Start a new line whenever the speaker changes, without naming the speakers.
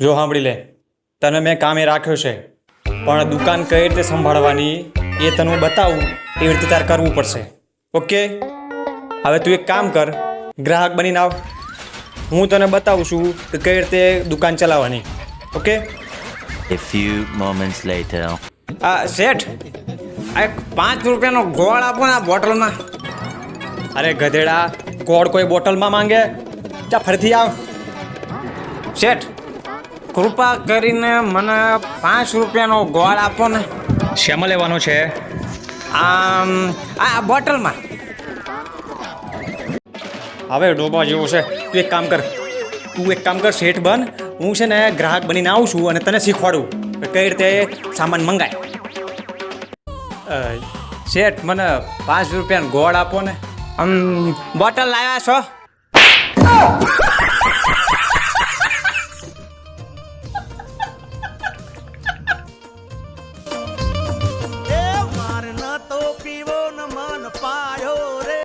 જો સાંભળી લે, તને મેં કામે રાખ્યો છે, પણ દુકાન કઈ રીતે સંભાળવાની એ તને હું બતાવું એવી રીતે તારે કરવું પડશે. ઓકે? હવે તું એક કામ કર, ગ્રાહક બનીને આવ. હું તને બતાવું છું કે કઈ રીતે દુકાન ચલાવવાની. Okay?
A few moments later.
શેઠ, આ એક 5 રૂપિયાનો ગોળ આપો ને આ બોટલમાં. અરે ગધેડા, ગોળ કોઈ બોટલમાં માંગે? જા ફરીથી આવ. શેઠ, કૃપા કરીને મને 5 રૂપિયાનો ગોળ આપો ને. શેમાં લેવાનો છે? આ બોટલમાં. હવે ડોબા જેવો છે. તું એક કામ કર શેઠ બન. હું છે ને ગ્રાહક બનીને આવું છું અને તને શીખવાડું કે કઈ રીતે સામાન મંગાય. શેઠ, મને 5 રૂપિયાનો ગોળ આપો ને. બોટલ લાવ્યા છો?
માર ન તો પીવો ન મન પા